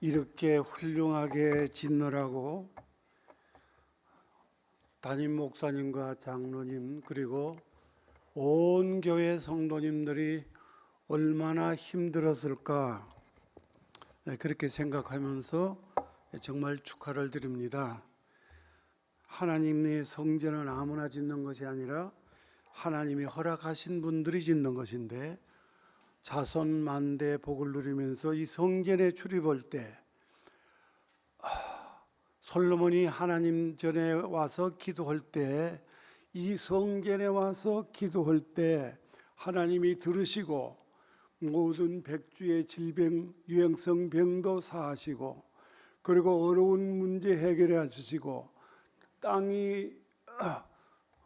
이렇게 훌륭하게 짓느라고 담임 목사님과 장로님 그리고 온 교회 성도님들이 얼마나 힘들었을까 그렇게 생각하면서 정말 축하를 드립니다. 하나님의 성전은 아무나 짓는 것이 아니라 하나님이 허락하신 분들이 짓는 것인데 자손 만대 복을 누리면서 이 성전에 출입할 때 솔로몬이 하나님 전에 와서 기도할 때, 이 성전에 와서 기도할 때 하나님이 들으시고 모든 백주의 질병, 유행성 병도 사하시고 그리고 어려운 문제 해결해 주시고 땅이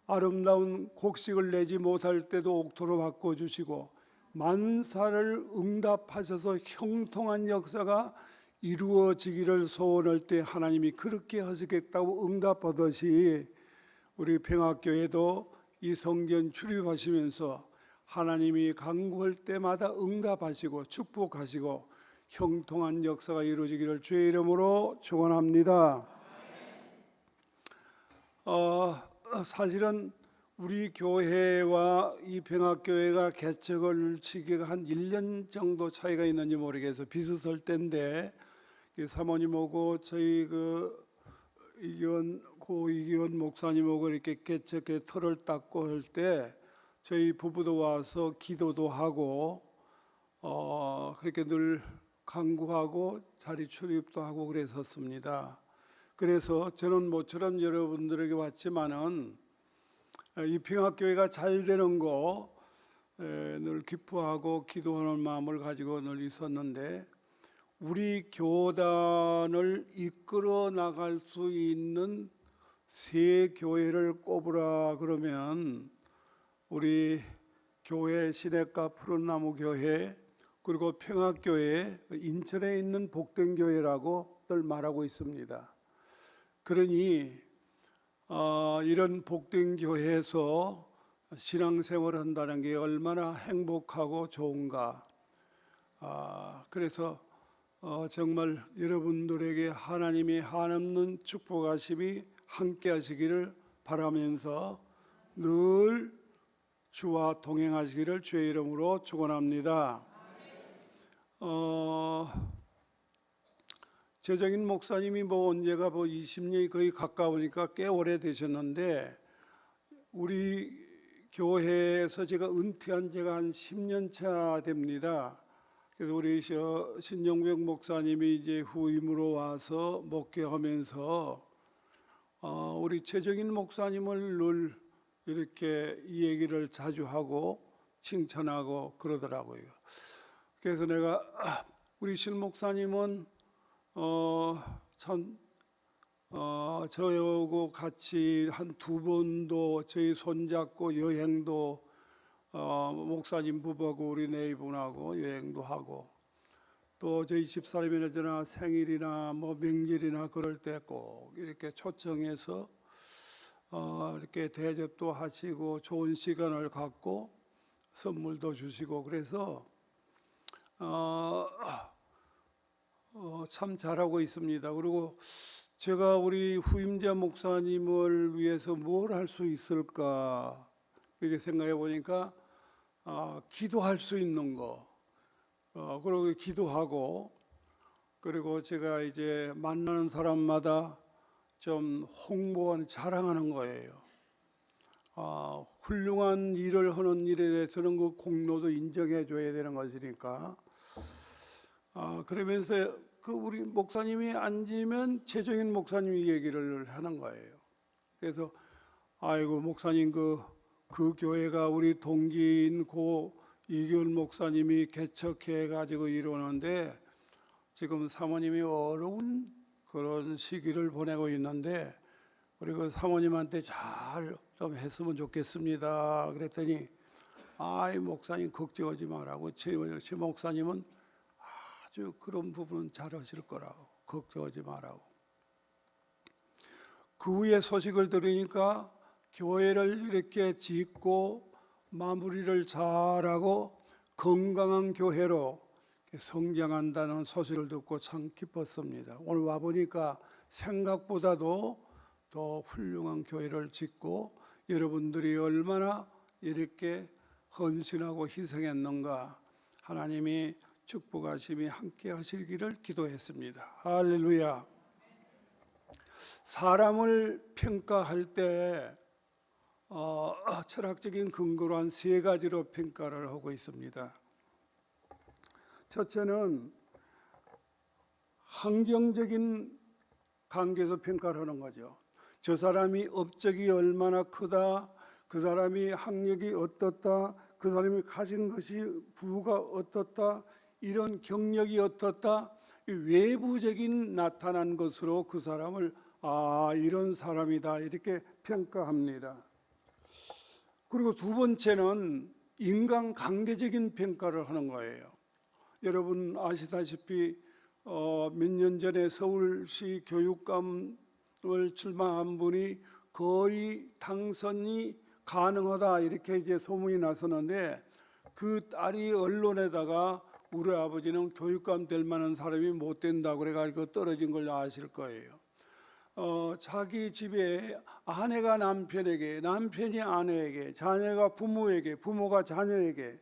아름다운 곡식을 내지 못할 때도 옥토로 바꿔주시고 만사를 응답하셔서 형통한 역사가 이루어지기를 소원할 때 하나님이 그렇게 하시겠다고 응답하듯이 우리 평화교회도 이 성전 출입하시면서 하나님이 간구할 때마다 응답하시고 축복하시고 형통한 역사가 이루어지기를 주의 이름으로 축원합니다. 사실은 우리 교회와 이 평화교회가 개척을 시기가 한 1년 정도 차이가 있는지 모르겠어요. 비슷할 때인데 사모님하고 저희 이기원 목사님하고 이렇게 개척에 털을 닦고 할 때 저희 부부도 와서 기도도 하고 그렇게 늘 간구하고 자리 출입도 하고 그랬었습니다. 그래서 저는 모처럼 여러분들에게 왔지만은 이 평화교회가 잘 되는 거 늘 기뻐하고 기도하는 마음을 가지고 늘 있었는데 우리 교단을 이끌어 나갈 수 있는 새 교회를 꼽으라 그러면 우리 교회 시냇가 푸른나무 교회 그리고 평화교회 인천에 있는 복된교회라고 늘 말하고 있습니다. 그러니 이런 복된교회에서 신앙생활을 한다는 게 얼마나 행복하고 좋은가. 그래서 정말 여러분들에게 하나님의 한없는 축복하심이 함께 하시기를 바라면서 늘 주와 동행하시기를 주의 이름으로 축원합니다. 최정인 목사님이 언제가 20년이 거의 가까우니까 꽤 오래 되셨는데 우리 교회에서 제가 은퇴한 지가 한 10년 차 됩니다. 그래서 우리 신영백 목사님이 이제 후임으로 와서 목회하면서 우리 최정인 목사님을 늘 이렇게 이 얘기를 자주 하고 칭찬하고 그러더라고요. 그래서 내가 우리 신 목사님은 저하고 같이 한 2번도 저희 손잡고 여행도 목사님 부부하고 우리 네 분하고 여행도 하고 또 저희 집사람이나 생일이나 명절이나 그럴 때 꼭 이렇게 초청해서 이렇게 대접도 하시고 좋은 시간을 갖고 선물도 주시고 그래서 참 잘하고 있습니다. 그리고 제가 우리 후임자 목사님을 위해서 뭘 할 수 있을까 이렇게 생각해 보니까 기도할 수 있는 거 그리고 기도하고 그리고 제가 이제 만나는 사람마다 좀 홍보하는 자랑하는 거예요. 훌륭한 일을 하는 일에 대해서는 그 공로도 인정해 줘야 되는 것이니까 그러면서 우리 목사님이 앉으면 최정인 목사님이 얘기를 하는 거예요. 그래서 아이고 목사님 그 교회가 우리 동기인 고 이기훈 목사님이 개척해 가지고 이루는데 지금 사모님이 어려운 그런 시기를 보내고 있는데 그리고 사모님한테 잘 좀 했으면 좋겠습니다. 그랬더니 아이 목사님 걱정하지 말라고 최 목사님은 아주 그런 부분은 잘하실 거라고 걱정하지 말라고. 그 후에 소식을 들으니까 교회를 이렇게 짓고 마무리를 잘하고 건강한 교회로 성장한다는 소식을 듣고 참 기뻤습니다. 오늘 와보니까 생각보다도 더 훌륭한 교회를 짓고 여러분들이 얼마나 이렇게 헌신하고 희생했는가, 하나님이 축복하심이 함께 하시기를 기도했습니다. 할렐루야. 사람을 평가할 때 철학적인 근거로 한 세 가지로 평가를 하고 있습니다. 첫째는 환경적인 관계에서 평가를 하는 거죠. 저 사람이 업적이 얼마나 크다, 그 사람이 학력이 어떻다, 그 사람이 가진 것이 부가 어떻다, 이런 경력이 어떻다, 외부적인 나타난 것으로 그 사람을 이런 사람이다 이렇게 평가합니다. 그리고 두 번째는 인간관계적인 평가를 하는 거예요. 여러분 아시다시피 몇 년 전에 서울시 교육감을 출마한 분이 거의 당선이 가능하다 이렇게 이제 소문이 났었는데, 그 딸이 언론에다가 우리 아버지는 교육감 될 만한 사람이 못 된다고 그래가지고 떨어진 걸 아실 거예요. 자기 집에 아내가 남편에게, 남편이 아내에게, 자녀가 부모에게, 부모가 자녀에게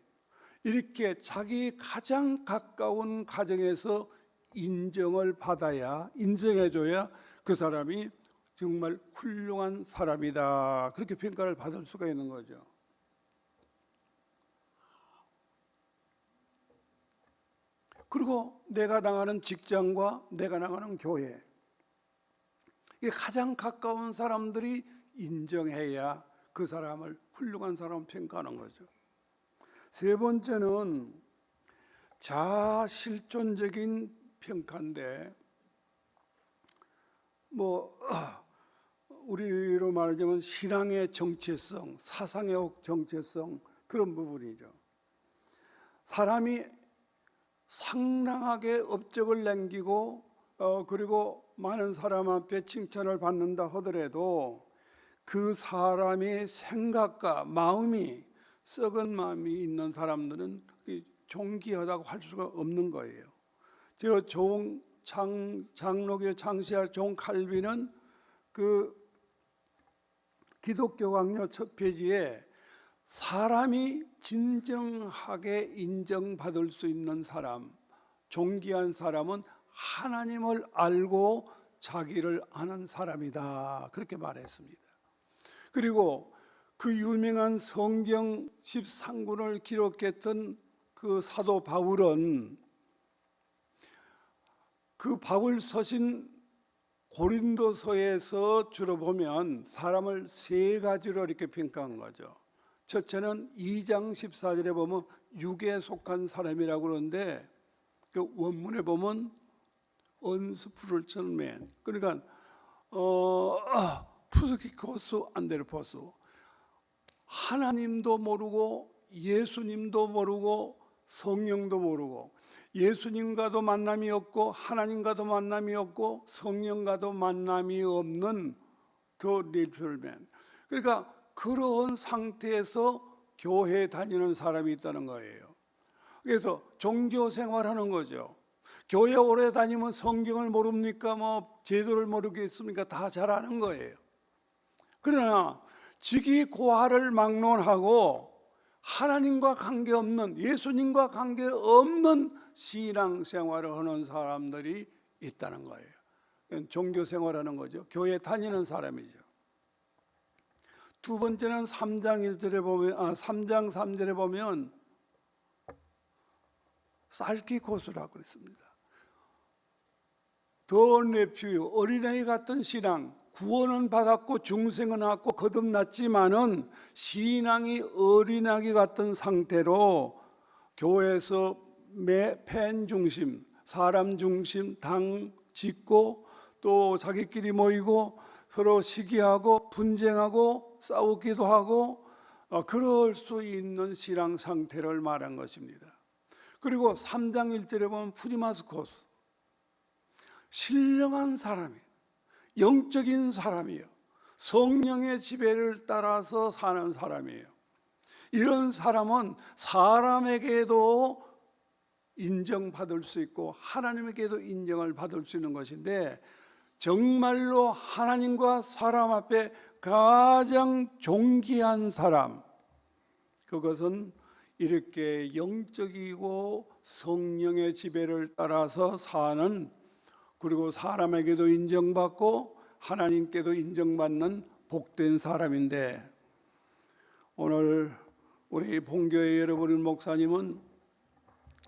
이렇게 자기 가장 가까운 가정에서 인정을 받아야, 인정해줘야 그 사람이 정말 훌륭한 사람이다 그렇게 평가를 받을 수가 있는 거죠. 그리고 내가 나가는 직장과 내가 나가는 교회, 이게 가장 가까운 사람들이 인정해야 그 사람을 훌륭한 사람 평가하는 거죠. 세 번째는 자아실존적인 평가인데, 우리로 말하자면 신앙의 정체성, 사상의 정체성, 그런 부분이죠. 사람이 상당하게 업적을 남기고 그리고 많은 사람 앞에 칭찬을 받는다 하더라도 그 사람의 생각과 마음이, 썩은 마음이 있는 사람들은 존귀하다고 할 수가 없는 거예요. 저 장로교 창시자 존 칼빈은 그 기독교 강요 첫 페이지에 사람이 진정하게 인정받을 수 있는 사람, 존귀한 사람은 하나님을 알고 자기를 아는 사람이다 그렇게 말했습니다. 그리고 그 유명한 성경 13권을 기록했던 그 사도 바울은 그 바울 서신 고린도서에서 주로 보면 사람을 세 가지로 이렇게 평가한 거죠. 첫째는 2장 14절에 보면 육에 속한 사람이라고 그러는데, 그 원문에 보면 unsspiritual man, 그러니까 푸스키코스 안데르포스, 하나님도 모르고 예수님도 모르고 성령도 모르고, 예수님과도 만남이 없고 하나님과도 만남이 없고 성령과도 만남이 없는 더 리틀맨, 그러니까 그런 상태에서 교회에 다니는 사람이 있다는 거예요. 그래서 종교 생활하는 거죠. 교회 오래 다니면 성경을 모릅니까? 제도를 모르겠습니까? 다 잘 아는 거예요. 그러나 직위 고하를 막론하고 하나님과 관계없는, 예수님과 관계없는 신앙생활을 하는 사람들이 있다는 거예요. 종교 생활하는 거죠. 교회 다니는 사람이죠. 두 번째는 3장 3절에 보면 살키코스라고 그랬습니다. 더 네피유, 어린아이 같은 신앙, 구원은 받았고 중생은 하고 거듭났지만은 신앙이 어린아기 같은 상태로 교회에서 팬 중심, 사람 중심, 당 짓고 또 자기끼리 모이고 서로 시기하고 분쟁하고 싸우기도 하고 그럴 수 있는 신앙 상태를 말한 것입니다. 그리고 3장 1절에 보면 푸디마스코스, 신령한 사람이에요. 영적인 사람이에요. 성령의 지배를 따라서 사는 사람이에요. 이런 사람은 사람에게도 인정받을 수 있고 하나님에게도 인정을 받을 수 있는 것인데, 정말로 하나님과 사람 앞에 가장 존귀한 사람, 그것은 이렇게 영적이고 성령의 지배를 따라서 사는, 그리고 사람에게도 인정받고 하나님께도 인정받는 복된 사람인데, 오늘 우리 본교회 여러분 목사님은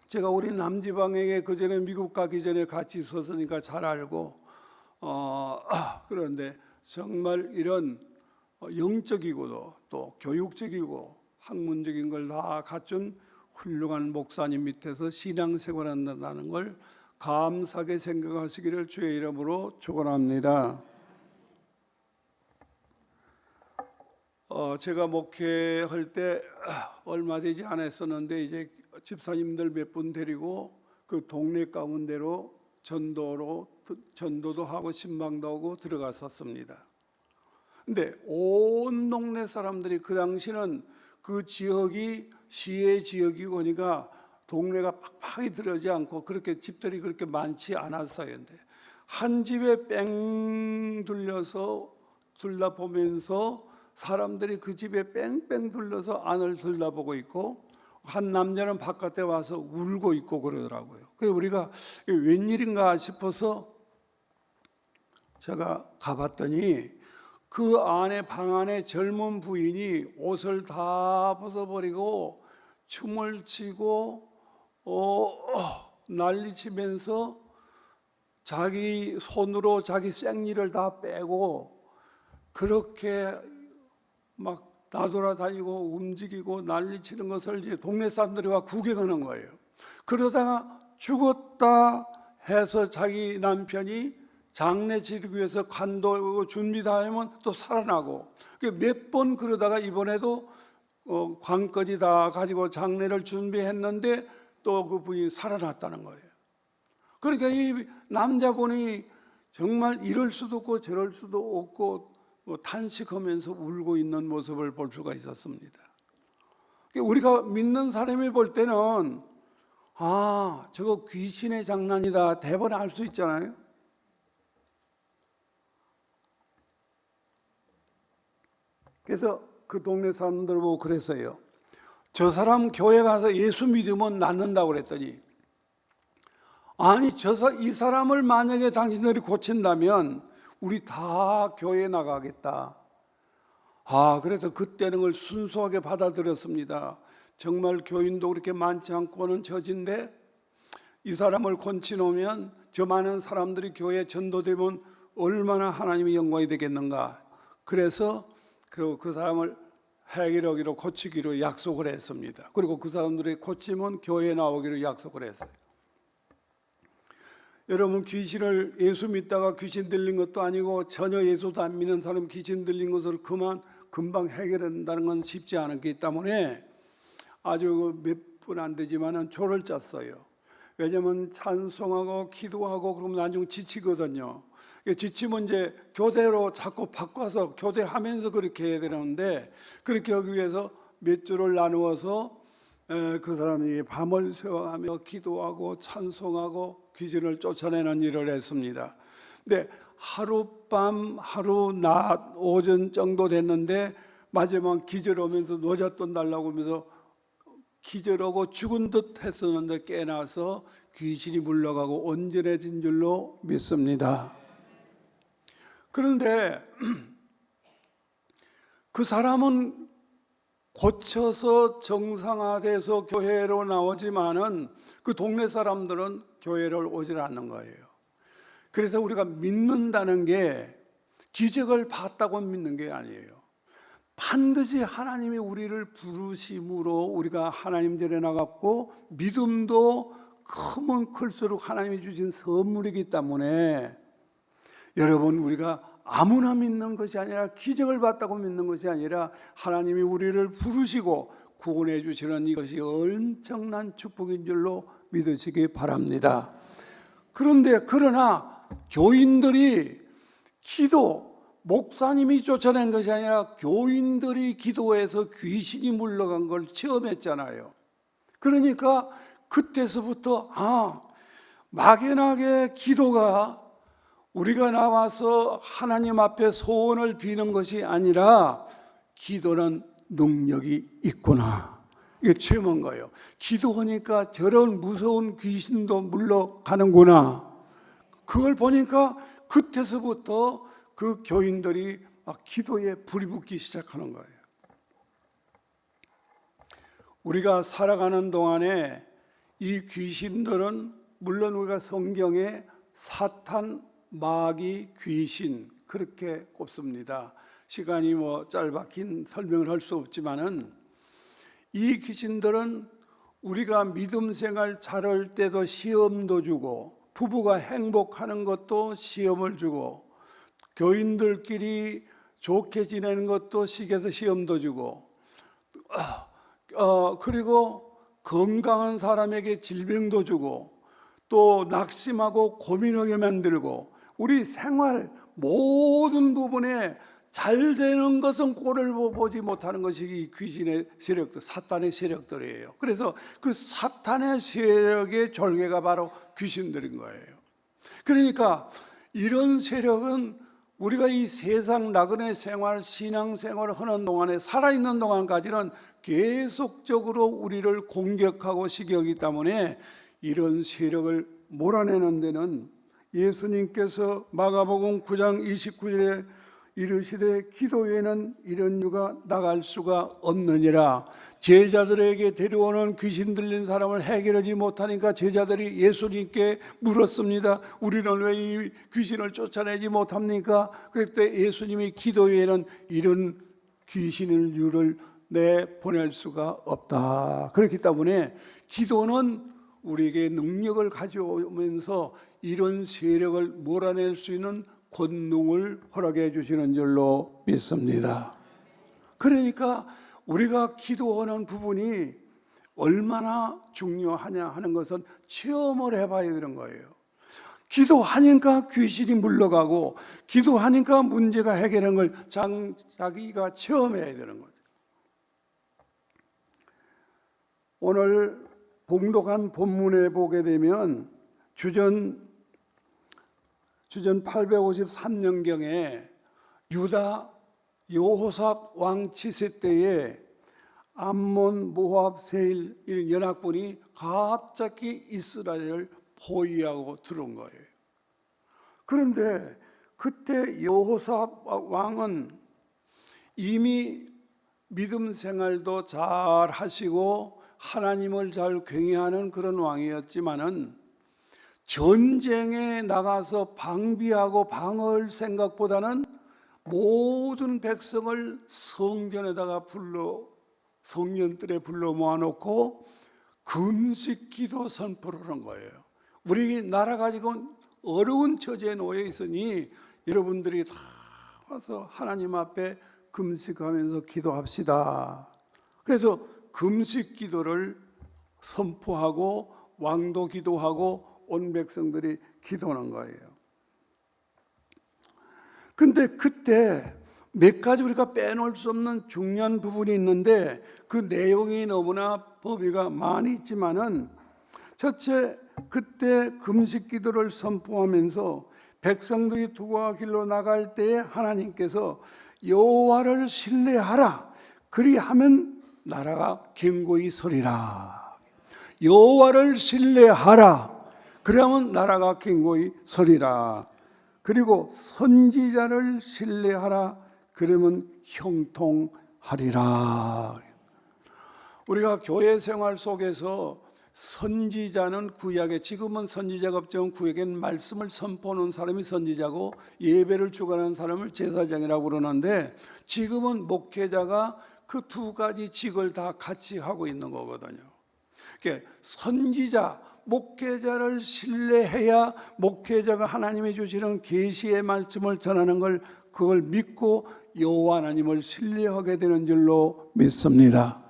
제가 우리 남지방에 그전에 미국 가기 전에 같이 있었으니까 잘 알고, 그런데 정말 이런 영적이고도 또 교육적이고 학문적인 걸 다 갖춘 훌륭한 목사님 밑에서 신앙생활한다는 걸 감사하게 생각하시기를 주의 이름으로 축원합니다. 제가 목회할 때 얼마 되지 않았었는데 이제 집사님들 몇 분 데리고 그 동네 가운데로 전도도 하고 신방도 하고 들어갔었습니다. 근데 온 동네 사람들이, 그 당시는 그 지역이 시의 지역이고 하니까 동네가 팍팍이 들어지 않고 그렇게 집들이 그렇게 많지 않았어요. 근데 한 집에 뺑 둘러서 둘러보면서 사람들이 그 집에 뺑뺑 둘러서 안을 둘러보고 있고, 한 남자는 바깥에 와서 울고 있고 그러더라고요. 그래서 우리가 웬일인가 싶어서 제가 가봤더니 그 안에, 방 안에 젊은 부인이 옷을 다 벗어버리고 춤을 추고 난리치면서 자기 손으로 자기 생리를 다 빼고 그렇게 막 나돌아다니고 움직이고 난리치는 것을 이제 동네 사람들이 와 구경하는 거예요. 그러다가 죽었다 해서 자기 남편이 장례 치르기 위해서 관도 준비 다 하면 또 살아나고, 몇 번 그러다가 이번에도 관까지 다 가지고 장례를 준비했는데 또 그 분이 살아났다는 거예요. 그러니까 이 남자분이 정말 이럴 수도 없고 저럴 수도 없고 탄식하면서 울고 있는 모습을 볼 수가 있었습니다. 우리가 믿는 사람이 볼 때는 저거 귀신의 장난이다 대번에 알 수 있잖아요. 그래서 그 동네 사람들 보고 그랬어요. 저 사람 교회 가서 예수 믿으면 낫는다고 그랬더니, 아니 이 사람을 만약에 당신들이 고친다면 우리 다 교회에 나가겠다. 그래서 그때는 걸 순수하게 받아들였습니다. 정말 교인도 그렇게 많지 않고는 처지인데 이 사람을 고치놓으면 저 많은 사람들이 교회에 전도되면 얼마나 하나님의 영광이 되겠는가. 그래서 그 사람을 해결하기로, 고치기로 약속을 했습니다. 그리고 그 사람들이 고치면 교회에 나오기로 약속을 했어요. 여러분, 귀신을 예수 믿다가 귀신 들린 것도 아니고 전혀 예수도 안 믿는 사람 귀신 들린 것을 금방 해결한다는 건 쉽지 않았기 때문에 아주 몇 분 안 되지만은 조를 짰어요. 왜냐하면 찬송하고 기도하고 그러면 나중에 지치거든요. 지치면 이제 교대로 자꾸 바꿔서 교대하면서 그렇게 해야 되는데, 그렇게 하기 위해서 몇 주를 나누어서 그 사람이 밤을 새워가며 기도하고 찬송하고 귀신을 쫓아내는 일을 했습니다. 근데 하룻밤 하루낮 오전 정도 됐는데 마지막 기절하면서 노잣돈 달라고 하면서 기절하고 죽은 듯 했었는데 깨나서 귀신이 물러가고 온전해진 줄로 믿습니다. 그런데 그 사람은 고쳐서 정상화돼서 교회로 나오지만은 그 동네 사람들은 교회를 오질 않는 거예요. 그래서 우리가 믿는다는 게 기적을 봤다고 믿는 게 아니에요. 반드시 하나님이 우리를 부르심으로 우리가 하나님 전에 나갔고, 믿음도 크면 클수록 하나님이 주신 선물이기 때문에, 여러분, 우리가 아무나 믿는 것이 아니라, 기적을 봤다고 믿는 것이 아니라 하나님이 우리를 부르시고 구원해 주시는 이것이 엄청난 축복인 줄로 믿으시기 바랍니다. 그러나 교인들이 목사님이 쫓아낸 것이 아니라 교인들이 기도해서 귀신이 물러간 걸 체험했잖아요. 그러니까 그때서부터 막연하게 기도가 우리가 나와서 하나님 앞에 소원을 비는 것이 아니라 기도는 능력이 있구나, 이게 체험한 거예요. 기도하니까 저런 무서운 귀신도 물러가는구나. 그걸 보니까 그때서부터 그 교인들이 막 기도에 불이 붙기 시작하는 거예요. 우리가 살아가는 동안에 이 귀신들은 물론 우리가 성경에 사탄, 마귀, 귀신 그렇게 꼽습니다. 시간이 짧긴 설명을 할 수 없지만은 이 귀신들은 우리가 믿음 생활 잘할 때도 시험도 주고, 부부가 행복하는 것도 시험을 주고, 교인들끼리 좋게 지내는 것도 시기에서 시험도 주고, 그리고 건강한 사람에게 질병도 주고, 또 낙심하고 고민하게 만들고, 우리 생활 모든 부분에 잘 되는 것은 꼴을 보지 못하는 것이 이 귀신의 세력들, 사탄의 세력들이에요. 그래서 그 사탄의 세력의 졸개가 바로 귀신들인 거예요. 그러니까 이런 세력은 우리가 이 세상 나그네 생활, 신앙 생활을 하는 동안에, 살아있는 동안까지는 계속적으로 우리를 공격하고 시기하기 때문에 이런 세력을 몰아내는 데는 예수님께서 마가복음 9장 29절에 이르시되 기도 외에는 이런 유가 나갈 수가 없느니라. 제자들에게 데려오는 귀신 들린 사람을 해결하지 못하니까 제자들이 예수님께 물었습니다. 우리는 왜 이 귀신을 쫓아내지 못합니까? 그랬더니 예수님이 기도 외에는 이런 귀신을 유를 내보낼 수가 없다. 그렇기 때문에 기도는 우리에게 능력을 가져오면서 이런 세력을 몰아낼 수 있는 권능을 허락해 주시는 줄로 믿습니다. 그러니까 우리가 기도하는 부분이 얼마나 중요하냐 하는 것은 체험을 해봐야 되는 거예요. 기도하니까 귀신이 물러가고, 기도하니까 문제가 해결하는 걸 자기가 체험해야 되는 거죠. 오늘 봉독한 본문에 보게 되면 주전 853년경에 유다 여호삽 왕 치세 때에 암몬, 모압, 세일 이런 연합군이 갑자기 이스라엘을 포위하고 들어온 거예요. 그런데 그때 여호삽 왕은 이미 믿음 생활도 잘 하시고 하나님을 잘 경외하는 그런 왕이었지만은 전쟁에 나가서 방비하고 방어할 생각보다는 모든 백성을 성전에다가 성전들에 불러 모아놓고 금식 기도 선포를 한 거예요. 우리 나라가 지금 어려운 처지에 놓여 있으니 여러분들이 다 와서 하나님 앞에 금식하면서 기도합시다. 그래서 금식 기도를 선포하고 왕도 기도하고 온 백성들이 기도하는 거예요. 근데 그때 몇 가지 우리가 빼놓을 수 없는 중요한 부분이 있는데 그 내용이 너무나 범위가 많이 있지만은, 첫째, 그때 금식 기도를 선포하면서 백성들이 두가 길로 나갈 때에 하나님께서 여호와를 신뢰하라, 그리하면 나라가 견고히 서리라. 여호와를 신뢰하라, 그러면 나라가 견고히 서리라. 그리고 선지자를 신뢰하라, 그러면 형통하리라. 우리가 교회 생활 속에서 선지자는 구약에, 지금은 선지자가 없지만 구약에는 말씀을 선포하는 사람이 선지자고 예배를 주관하는 사람을 제사장이라고 그러는데, 지금은 목회자가 그 두 가지 직을 다 같이 하고 있는 거거든요. 그러니까 선지자, 목회자를 신뢰해야 목회자가 하나님이 주시는 계시의 말씀을 전하는 그걸 믿고 여호와 하나님을 신뢰하게 되는 줄로 믿습니다.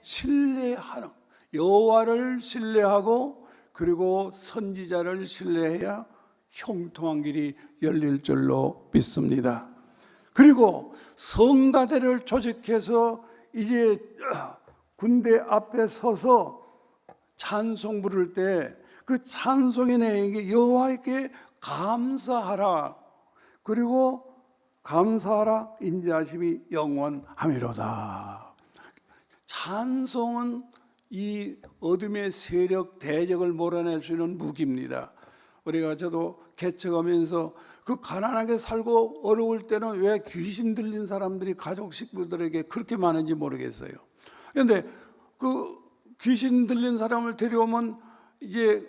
신뢰하는, 여호와를 신뢰하고 그리고 선지자를 신뢰해야 형통한 길이 열릴 줄로 믿습니다. 그리고 성가대를 조직해서 이제 군대 앞에 서서 찬송 부를 때 그 찬송의 내용이 여호와께 감사하라, 그리고 감사하라 인자하심이 영원하미로다. 찬송은 이 어둠의 세력 대적을 몰아낼 수 있는 무기입니다. 우리가 저도 개척하면서 그 가난하게 살고 어려울 때는 왜 귀신 들린 사람들이 가족 식구들에게 그렇게 많은지 모르겠어요. 그런데 그 귀신 들린 사람을 데려오면 이제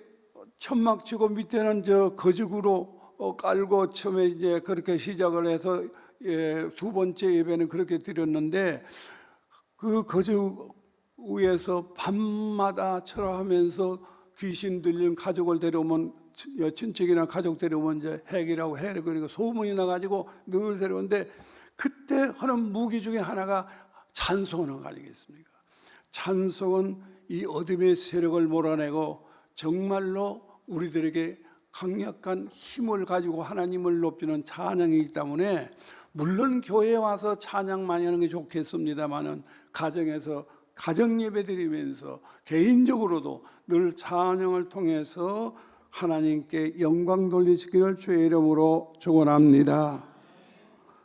천막 치고 밑에는 저 거죽으로 깔고 처음에 이제 그렇게 시작을 해서 두 번째 예배는 그렇게 드렸는데, 그 거죽 위에서 밤마다 철화하면서 귀신 들린 가족을 데려오면, 친척이나 가족 데려오면 이제 핵이라고 해를 그리고 소문이 나가지고 늘 데려오는데, 그때 하는 무기 중에 하나가 찬송하는 거 아니겠습니까? 찬송은 이 어둠의 세력을 몰아내고 정말로 우리들에게 강력한 힘을 가지고 하나님을 높이는 찬양이기 때문에, 물론 교회에 와서 찬양 많이 하는 게 좋겠습니다만은 가정에서 가정 예배 드리면서 개인적으로도 늘 찬양을 통해서 하나님께 영광 돌리시기를 주의 이름으로 축원합니다.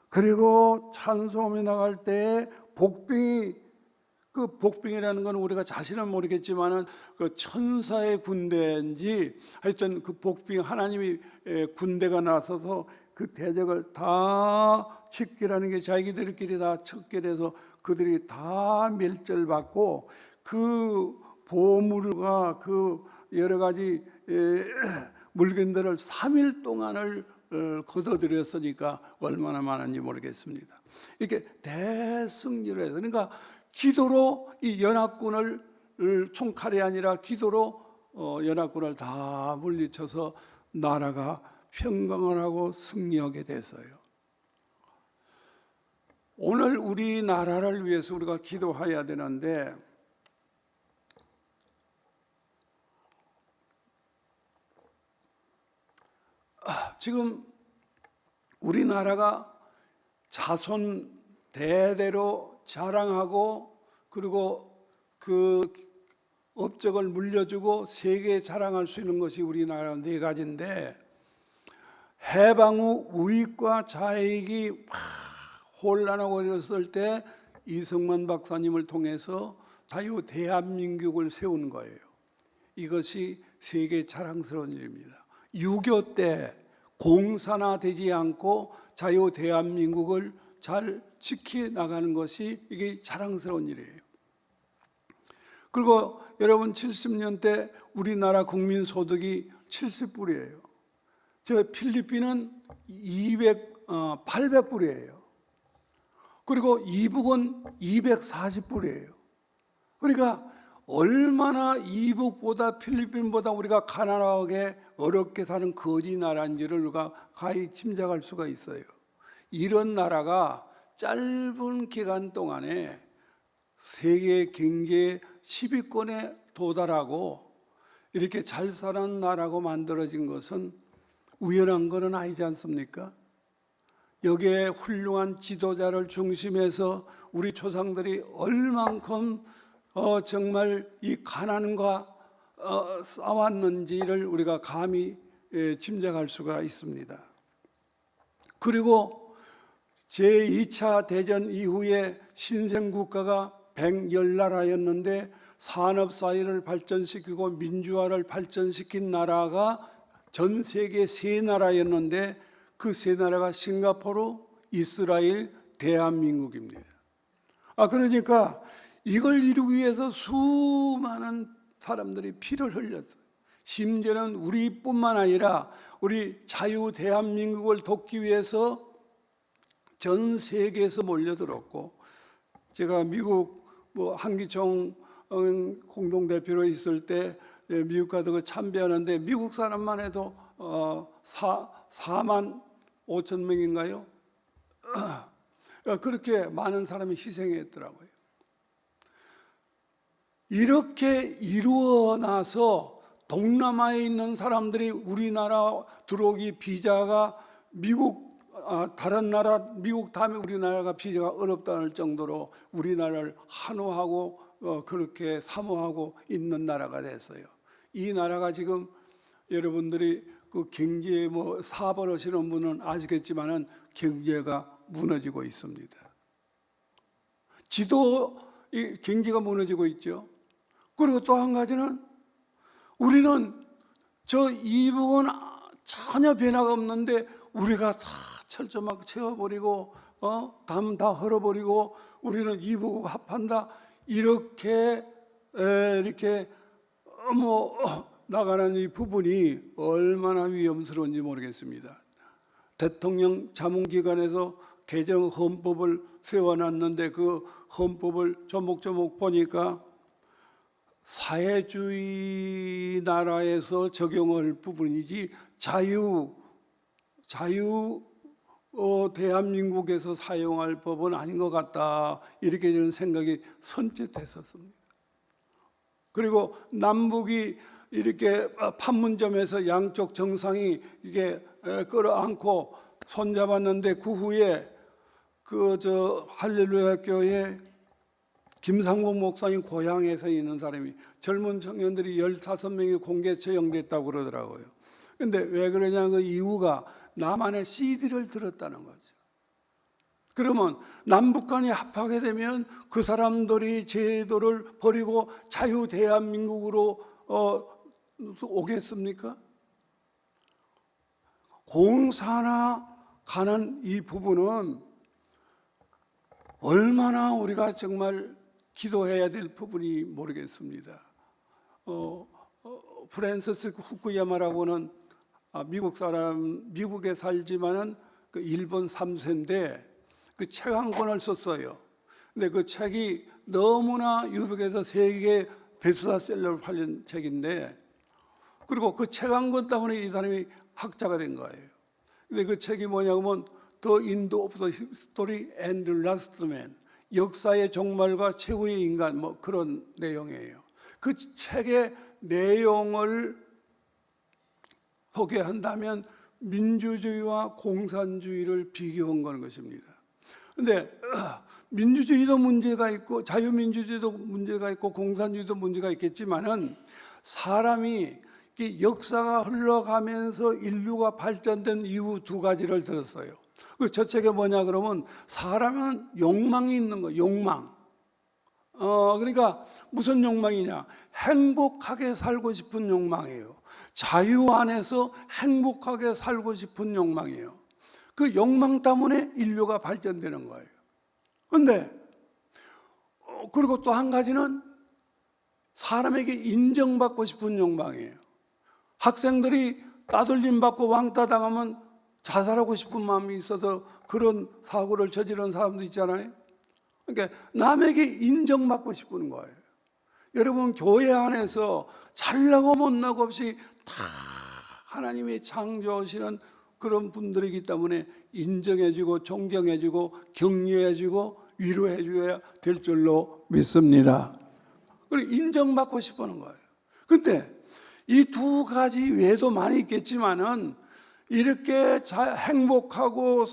그리고 찬송이 나갈 때 복빙이, 그 복빙이라는 건 우리가 자신은 모르겠지만은 그 천사의 군대인지 하여튼 그 복빙, 하나님이 군대가 나서서 그 대적을 다 칩기라는 게 자기들끼리 다 척결해서 그들이 다 멸절받고, 그 보물과 그 여러 가지 물건들을 3일 동안을 거둬들였으니까 얼마나 많은지 모르겠습니다. 이렇게 대승리를 해서, 그러니까 기도로 이 연합군을, 총칼이 아니라 기도로 연합군을 다 물리쳐서 나라가 평강을 하고 승리하게 됐어요. 오늘 우리나라를 위해서 우리가 기도해야 되는데, 지금 우리나라가 자손 대대로 자랑하고, 그리고 그 업적을 물려주고 세계에 자랑할 수 있는 것이 우리나라 네 가지인데, 해방 후 우익과 좌익이 막 혼란하고 이랬을 때 이승만 박사님을 통해서 자유 대한민국을 세운 거예요. 이것이 세계 자랑스러운 일입니다. 6.25 때 공산화되지 않고 자유 대한민국을 잘 지켜나가는 것이 이게 자랑스러운 일이에요. 그리고 여러분, 70년 때 우리나라 국민 소득이 70불이에요. 저 필리핀은 800불이에요. 그리고 이북은 240불이에요. 그러니까 얼마나 이북보다 필리핀보다 우리가 가난하게 어렵게 사는 거지 나라인지를 우리가 가히 짐작할 수가 있어요. 이런 나라가 짧은 기간 동안에 세계 경제 10위권에 도달하고 이렇게 잘 사는 나라고 만들어진 것은 우연한 것은 아니지 않습니까? 여기에 훌륭한 지도자를 중심해서 우리 조상들이 얼만큼 정말 이 가난과 싸웠는지를 우리가 감히 짐작할 수가 있습니다. 그리고 제2차 대전 이후에 신생국가가 110나라였는데 산업사회를 발전시키고 민주화를 발전시킨 나라가 전 세계 3나라였는데 그 3나라가 싱가포르, 이스라엘, 대한민국입니다. 그러니까 이걸 이루기 위해서 수많은 사람들이 피를 흘렸어요. 심지어는 우리뿐만 아니라 우리 자유 대한민국을 돕기 위해서 전 세계에서 몰려들었고, 제가 미국 한기총 공동대표로 있을 때 미국 가서 참배하는데 미국 사람만 해도 4만 5천 명인가요? 그렇게 많은 사람이 희생했더라고요. 이렇게 이루어 나서 동남아에 있는 사람들이 우리나라 들어오기 비자가 다른 나라, 미국 다음에 우리나라가 비자가 어렵다는 정도로 우리나라를 환호하고 그렇게 사모하고 있는 나라가 됐어요. 이 나라가 지금 여러분들이 그 경제에 뭐 사업을 하시는 분은 아시겠지만은 경제가 무너지고 있습니다. 이 경기가 무너지고 있죠. 그리고 또 한 가지는 우리는 저 이북은 전혀 변화가 없는데 우리가 다 철조망 채워버리고 담 다 헐어버리고 우리는 이북 합한다 이렇게 나가는 이 부분이 얼마나 위험스러운지 모르겠습니다. 대통령 자문기관에서 개정 헌법을 세워놨는데 그 헌법을 조목조목 보니까 사회주의 나라에서 적용할 부분이지 대한민국에서 사용할 법은 아닌 것 같다 이렇게 저는 생각이 선뜻 했었습니다. 그리고 남북이 이렇게 판문점에서 양쪽 정상이 이게 끌어안고 손잡았는데 그 후에 할렐루야 교회 김상봉 목사님 고향에서 있는 사람이 젊은 청년들이 15명이 공개 처형됐다고 그러더라고요. 근데 왜 그러냐 그 이유가 남한의 CD를 들었다는 거죠. 그러면 남북 간이 합하게 되면 그 사람들이 제도를 버리고 자유 대한민국으로 오겠습니까? 공산화 가는 이 부분은 얼마나 우리가 정말 기도해야 될 부분이 모르겠습니다. 프랜시스 후쿠야마라고는 미국에 살지만은 그 일본 3세인데 그 책 한 권을 썼어요. 근데 그 책이 너무나 유럽에서 세계 베스트셀러로 팔린 책인데 그리고 그 책 한 권 때문에 이 사람이 학자가 된 거예요. 근데 그 책이 뭐냐면 The End of the History and the Last Man, 역사의 종말과 최후의 인간 뭐 그런 내용이에요. 그 책의 내용을 소개한다면 민주주의와 공산주의를 비교한 건 것입니다. 그런데 민주주의도 문제가 있고 자유민주주의도 문제가 있고 공산주의도 문제가 있겠지만은 사람이 역사가 흘러가면서 인류가 발전된 이유 두 가지를 들었어요. 저 책에 뭐냐 그러면 사람은 욕망이 있는 거예요. 욕망. 그러니까 무슨 욕망이냐? 행복하게 살고 싶은 욕망이에요. 자유 안에서 행복하게 살고 싶은 욕망이에요. 그 욕망 때문에 인류가 발전되는 거예요. 그런데 그리고 또 한 가지는 사람에게 인정받고 싶은 욕망이에요. 학생들이 따돌림 받고 왕따 당하면 자살하고 싶은 마음이 있어서 그런 사고를 저지른 사람도 있잖아요. 그러니까 남에게 인정받고 싶은 거예요. 여러분 교회 안에서 잘나고 못나고 없이 다 하나님이 창조하시는 그런 분들이기 때문에 인정해주고 존경해주고 격려해주고 위로해줘야 될 줄로 믿습니다. 그리고 인정받고 싶어하는 거예요. 근데 이 두 가지 외에도 많이 있겠지만은 이렇게 행복하고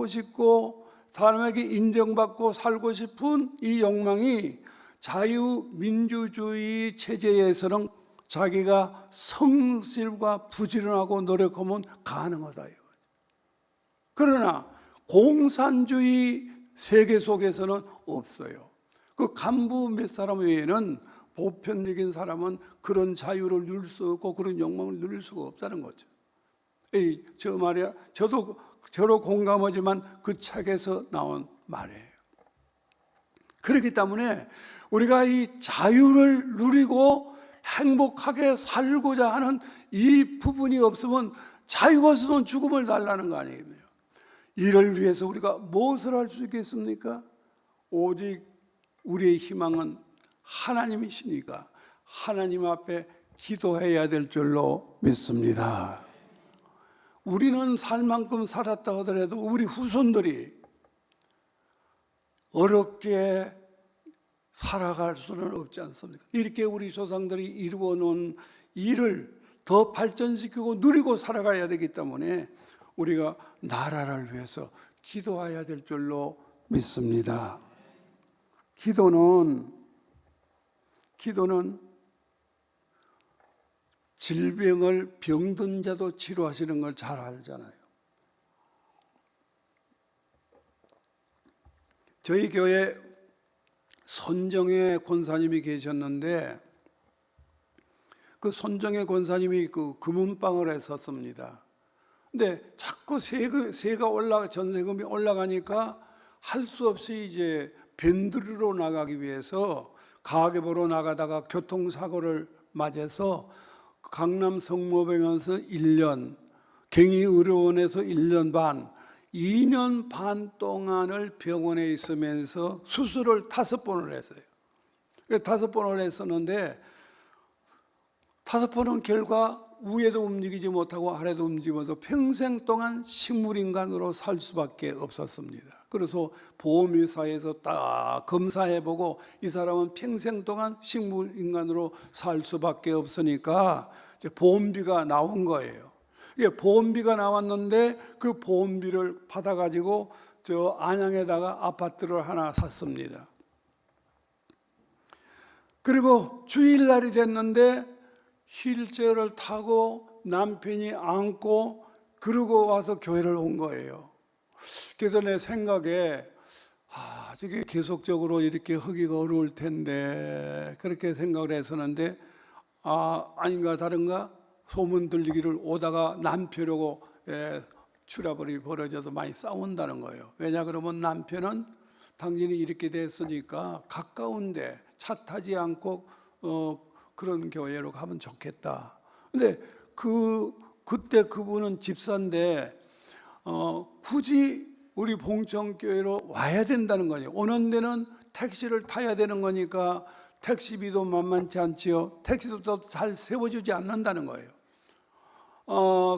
싶고 사람에게 인정받고 살고 싶은 이 욕망이 자유민주주의 체제에서는 자기가 성실과 부지런하고 노력하면 가능하다. 그러나 공산주의 세계 속에서는 없어요. 그 간부 몇 사람 외에는 보편적인 사람은 그런 자유를 누릴 수 없고 그런 욕망을 누릴 수가 없다는 거죠. 저 말이야, 저로 공감하지만 그 책에서 나온 말이에요. 그렇기 때문에 우리가 이 자유를 누리고 행복하게 살고자 하는 이 부분이 없으면 자유가 없으면 죽음을 달라는 거 아니에요. 이를 위해서 우리가 무엇을 할 수 있겠습니까? 오직 우리의 희망은 하나님이시니까 하나님 앞에 기도해야 될 줄로 믿습니다. 우리는 살 만큼 살았다 하더라도 우리 후손들이 어렵게 살아갈 수는 없지 않습니까? 이렇게 우리 조상들이 이루어 놓은 일을 더 발전시키고 누리고 살아가야 되기 때문에 우리가 나라를 위해서 기도해야 될 줄로 믿습니다. 기도는 기도는 질병을 병든 자도 치료하시는 걸 잘 알잖아요. 저희 교회 손정혜 권사님이 계셨는데 그 손정혜 권사님이 그 금은방을 했었습니다. 근데 자꾸 세가 전세금이 올라가니까 할 수 없이 이제 변두리로 나가기 위해서 가게 보러 나가다가 교통사고를 맞아서 강남 성모병원에서 1년, 경희의료원에서 1년 반, 2년 반 동안을 병원에 있으면서 수술을 5번을 했어요. 5번을 했었는데 5번은 결과 위에도 움직이지 못하고 아래도 움직이지 못하고 평생 동안 식물인간으로 살 수밖에 없었습니다. 그래서 보험회사에서 딱 검사해보고 이 사람은 평생 동안 식물인간으로 살 수밖에 없으니까 이제 보험비가 나온 거예요. 이게 보험비가 나왔는데 그 보험비를 받아가지고 저 안양에다가 아파트를 하나 샀습니다. 그리고 주일날이 됐는데 휠체어를 타고 남편이 안고 그러고 와서 교회를 온 거예요. 그래서 내 생각에 저게 계속적으로 이렇게 하기가 어려울 텐데 그렇게 생각을 했었는데 아닌가 다른가 소문 들리기를 오다가 남편하고 추라버리 벌어져서 많이 싸운다는 거예요. 왜냐 그러면 남편은 당신이 이렇게 됐으니까 가까운데 차 타지 않고 그런 교회로 가면 좋겠다. 근데 그때 그분은 집사인데 굳이 우리 봉천교회로 와야 된다는 거예요. 오는 데는 택시를 타야 되는 거니까 택시비도 만만치 않지요. 택시도 잘 세워주지 않는다는 거예요.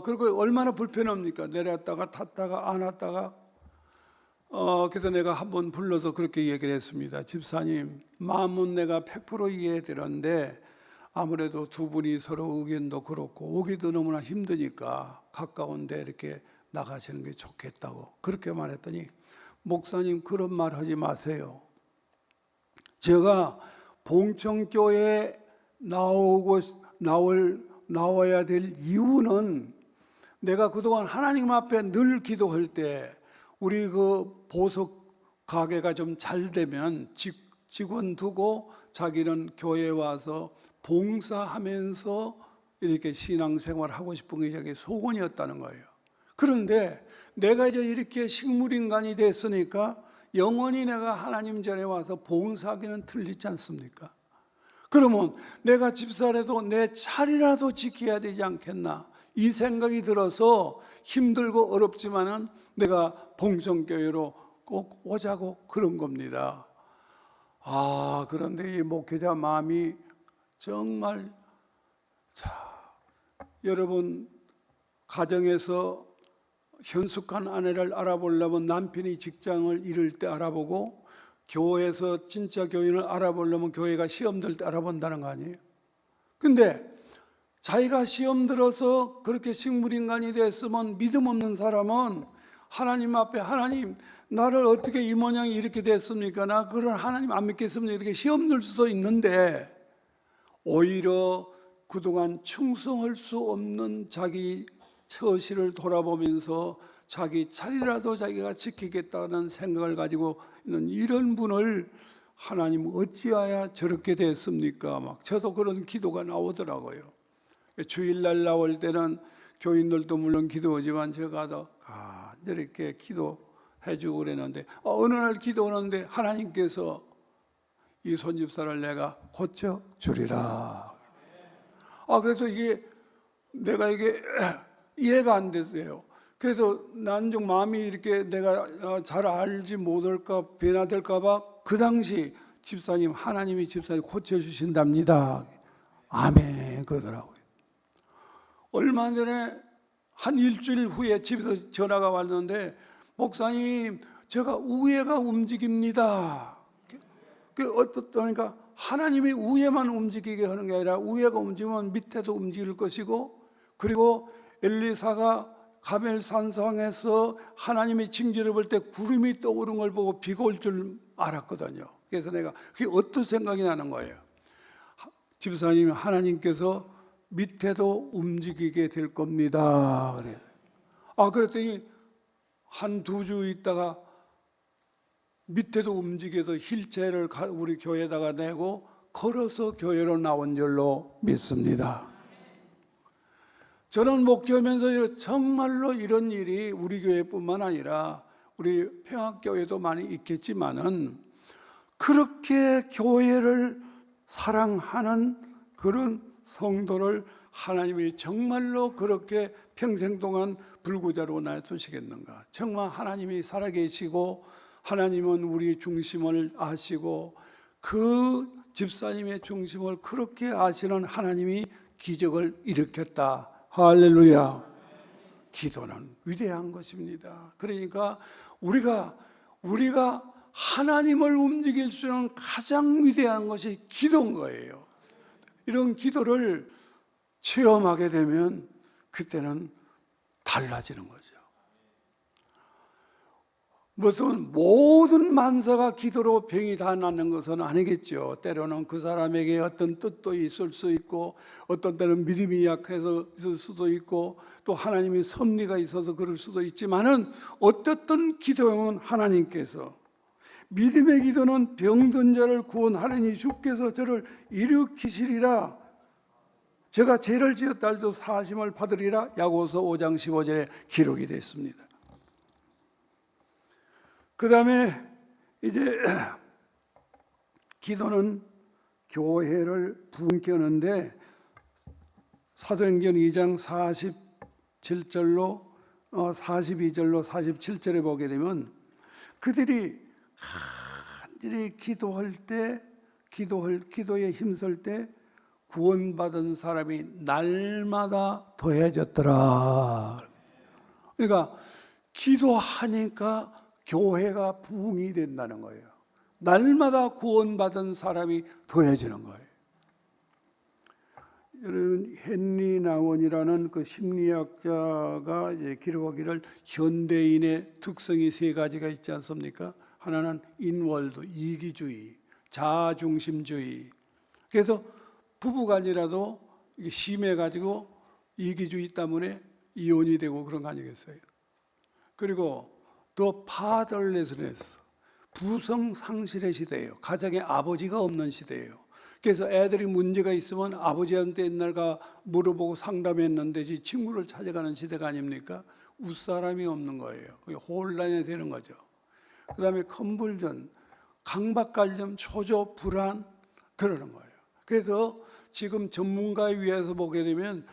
그리고 얼마나 불편합니까? 내렸다가 탔다가 안 왔다가. 그래서 내가 한번 불러서 그렇게 얘기를 했습니다. 집사님, 마음은 내가 100% 이해되는데 아무래도 두 분이 서로 의견도 그렇고 오기도 너무나 힘드니까 가까운데 이렇게 나가시는 게 좋겠다고 그렇게 말했더니 목사님 그런 말 하지 마세요. 제가 봉천교회에 나와야 될 이유는 내가 그동안 하나님 앞에 늘 기도할 때 우리 그 보석 가게가 좀 잘 되면 직원 두고 자기는 교회에 와서 봉사하면서 이렇게 신앙생활 하고 싶은 게 자기 소원이었다는 거예요. 그런데 내가 이제 이렇게 식물인간이 됐으니까 영원히 내가 하나님 전에 와서 봉사하기는 틀리지 않습니까? 그러면 내가 집사라도 내 자리라도 지켜야 되지 않겠나? 이 생각이 들어서 힘들고 어렵지만은 내가 봉천교회로 꼭 오자고 그런 겁니다. 그런데 이 목회자 마음이 정말 여러분 가정에서 현숙한 아내를 알아보려면 남편이 직장을 잃을 때 알아보고 교회에서 진짜 교인을 알아보려면 교회가 시험 들 때 알아본다는 거 아니에요? 근데 자기가 시험 들어서 그렇게 식물인간이 됐으면 믿음 없는 사람은 하나님 앞에 하나님 나를 어떻게 이 모양이 이렇게 됐습니까? 나 그런 하나님 안 믿겠습니다. 이렇게 시험 들 수도 있는데 오히려 그동안 충성할 수 없는 자기 처시를 돌아보면서 자기 자리라도 자기가 지키겠다는 생각을 가지고 있는 이런 분을 하나님 어찌하여 저렇게 됐습니까? 막 저도 그런 기도가 나오더라고요. 주일날 나올 때는 교인들도 물론 기도하지만 제가 더 이렇게 기도해주고 그랬는데 어느 날 기도하는데 하나님께서 이 손집사를 내가 고쳐주리라. 그래서 내가 이게 이해가 안 됐어요. 그래서 난 좀 마음이 이렇게 내가 잘 알지 못할까 변화될까 봐 그 당시 집사님 하나님이 집사님 고쳐주신답니다. 아멘 그러더라고요. 얼마 전에 한 일주일 후에 집에서 전화가 왔는데 목사님 제가 우회가 움직입니다. 그러니까 하나님이 우회만 움직이게 하는 게 아니라 우회가 움직이면 밑에도 움직일 것이고 그리고 엘리사가 가멜산성에서 하나님이 징조를 볼 때 구름이 떠오른 걸 보고 비가 올 줄 알았거든요. 그래서 내가 그게 어떤 생각이 나는 거예요. 집사님, 하나님께서 밑에도 움직이게 될 겁니다. 그래. 그랬더니 한 두 주 있다가 밑에도 움직여서 힐체를 우리 교회에다가 내고 걸어서 교회로 나온 줄로 믿습니다. 저는 목회하면서 정말로 이런 일이 우리 교회뿐만 아니라 우리 평화교회도 많이 있겠지만은 그렇게 교회를 사랑하는 그런 성도를 하나님이 정말로 그렇게 평생 동안 불구자로 놔두시겠는가? 정말 하나님이 살아계시고 하나님은 우리 중심을 아시고 그 집사님의 중심을 그렇게 아시는 하나님이 기적을 일으켰다. 할렐루야. 기도는 위대한 것입니다. 그러니까 우리가 하나님을 움직일 수 있는 가장 위대한 것이 기도인 거예요. 이런 기도를 체험하게 되면 그때는 달라지는 거죠. 무슨 모든 만사가 기도로 병이 다 낫는 것은 아니겠죠. 때로는 그 사람에게 어떤 뜻도 있을 수 있고 어떤 때는 믿음이 약해서 있을 수도 있고 또 하나님의 섭리가 있어서 그럴 수도 있지만은 어떻든 기도는 하나님께서 믿음의 기도는 병든 자를 구원하려니 주께서 저를 일으키시리라. 제가 죄를 지었다 할지라도 사심을 받으리라. 야고보서 5장 15절에 기록이 됐습니다. 그 다음에 이제 기도는 교회를 부흥케 하는데 사도행전 2장 47절로 42절로 47절에 보게 되면 그들이 간절히 기도할 때 기도에 힘쓸 때 구원받은 사람이 날마다 더해졌더라. 그러니까 기도하니까 교회가 부흥이 된다는 거예요. 날마다 구원받은 사람이 더해지는 거예요. 여러분 헨리 나원이라는 그 심리학자가 이제 기록하기를 현대인의 특성이 세 가지가 있지 않습니까? 하나는 인월드, 이기주의, 자아중심주의. 그래서 부부간이라도 이게 심해가지고 이기주의 때문에 이혼이 되고 그런 거 아니겠어요? 그리고 더 파덜레스네스, 부성 상실의 시대예요. 가정에 아버지가 없는 시대예요. 그래서 애들이 문제가 있으면 아버지한테 옛날가 물어보고 상담했는데 친구를 찾아가는 시대가 아닙니까? 웃사람이 없는 거예요. 혼란이 되는 거죠. 그 다음에 컨불전, 강박관념, 초조, 불안 그러는 거예요. 그래서 지금 전문가에 의해서 보게 되면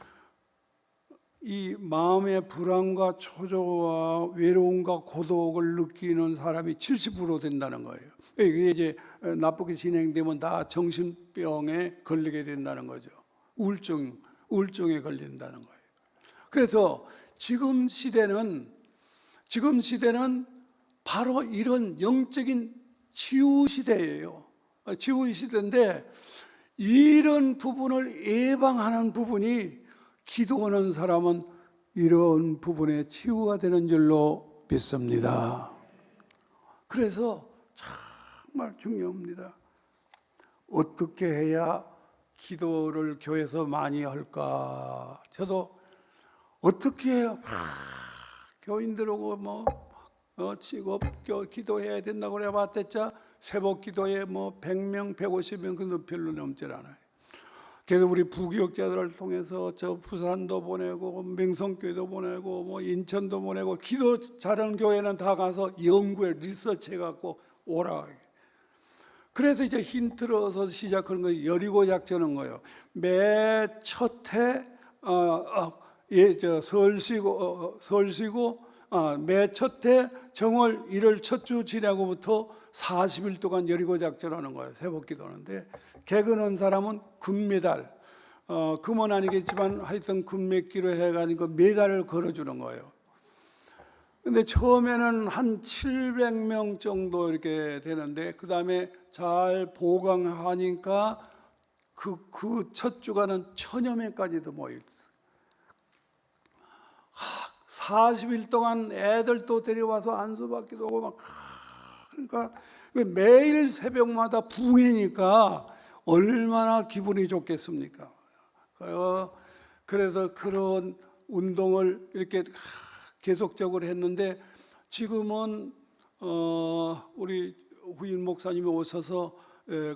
이 마음의 불안과 초조와 외로움과 고독을 느끼는 사람이 70% 된다는 거예요. 이게 이제 나쁘게 진행되면 다 정신병에 걸리게 된다는 거죠. 우울증에 걸린다는 거예요. 그래서 지금 시대는 바로 이런 영적인 치유 시대예요. 치유 시대인데 이런 부분을 예방하는 부분이 기도하는 사람은 이런 부분에 치유가 되는 줄로 믿습니다. 그래서 정말 중요합니다. 어떻게 해야 기도를 교회에서 많이 할까? 저도 어떻게 해야 교인들하고 직업 기도해야 된다고 그래 봤댔자 새벽 기도에 100명, 150명 그 별로 넘질 않아요. 그래서 우리 부교역자들을 통해서 저 부산도 보내고 맹성교회도 보내고 인천도 보내고 기도 잘하는 교회는 다 가서 연구해 리서치해 갖고 오라. 그래서 이제 힌트를 얻어서 시작하는 거예요. 여리고 작전한 거예요. 매 첫해 설시고 매 첫해 정월 1월 첫 주 지나고부터 40일 동안 여리고 작전하는 거예요. 새벽 기도하는데 개근한 사람은 금메달, 금은 아니겠지만 하여튼 금메기로 해가지고 메달을 걸어주는 거예요. 근데 처음에는 한 700명 정도 이렇게 되는데 그 다음에 잘 보강하니까 그 첫 주간은 1000여 명까지도 모여요. 40일 동안 애들도 데려와서 안수받기도 하고 그러니까 매일 새벽마다 부흥이니까 얼마나 기분이 좋겠습니까? 그래서 그런 운동을 이렇게 계속적으로 했는데 지금은 우리 후임 목사님이 오셔서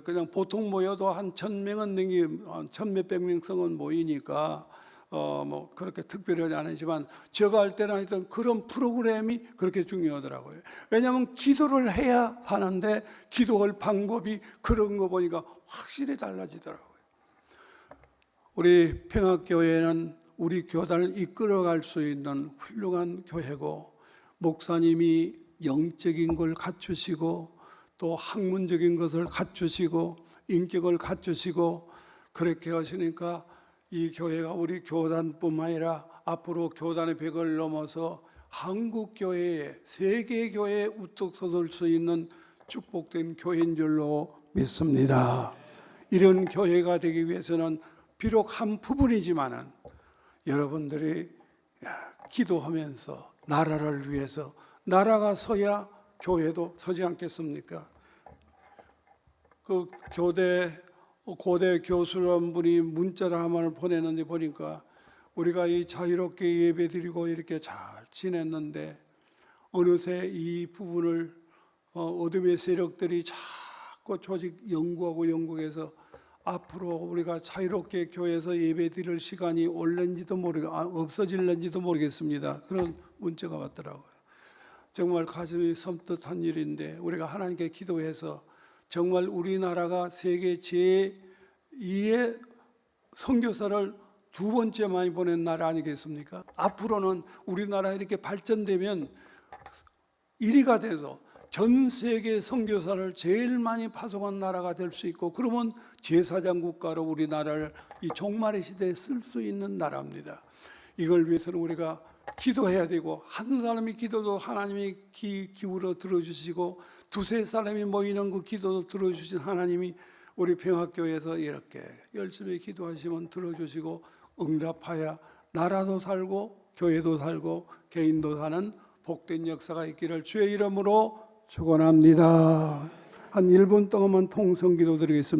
그냥 보통 모여도 한 1,000명은 넘기, 1,000몇백 명성은 모이니까 뭐 그렇게 특별하지 않지만 제가 할 때는 하여튼 그런 프로그램이 그렇게 중요하더라고요. 왜냐하면 기도를 해야 하는데 기도할 방법이 그런 거 보니까 확실히 달라지더라고요. 우리 평화교회는 우리 교단을 이끌어갈 수 있는 훌륭한 교회고, 목사님이 영적인 걸 갖추시고 또 학문적인 것을 갖추시고 인격을 갖추시고 그렇게 하시니까 이 교회가 우리 교단뿐만 아니라 앞으로 교단의 벽을 넘어서 한국 교회에, 세계 교회에 우뚝 솟을 수 있는 축복된 교회인 줄로 믿습니다. 이런 교회가 되기 위해서는 비록 한 부분이지만은 여러분들이 기도하면서 나라를 위해서, 나라가 서야 교회도 서지 않겠습니까? 그 고대 교수란 분이 문자를 한번 보내는데 보니까 우리가 이 자유롭게 예배드리고 이렇게 잘 지냈는데 어느새 이 부분을 어둠의 세력들이 자꾸 조직 연구하고 연구해서 앞으로 우리가 자유롭게 교회에서 예배드릴 시간이 올는지도 없어질는지도 모르겠습니다. 그런 문자가 왔더라고요. 정말 가슴이 섬뜩한 일인데 우리가 하나님께 기도해서 정말 우리나라가 세계 제2의 선교사를 두 번째 많이 보낸 나라 아니겠습니까? 앞으로는 우리나라 이렇게 발전되면 1위가 돼서 전 세계 선교사를 제일 많이 파송한 나라가 될 수 있고, 그러면 제사장 국가로 우리나라를 이 종말의 시대에 쓸 수 있는 나라입니다. 이걸 위해서는 우리가 기도해야 되고, 한 사람이 기도도 하나님이 기울여 들어주시고 두세 사람이 모이는 그 기도도 들어주신 하나님이 우리 평화교회에서 이렇게 열심히 기도하시면 들어주시고 응답하여 나라도 살고 교회도 살고 개인도 사는 복된 역사가 있기를 주의 이름으로 축원합니다. 한 1분 동안만 통성기도 드리겠습니다.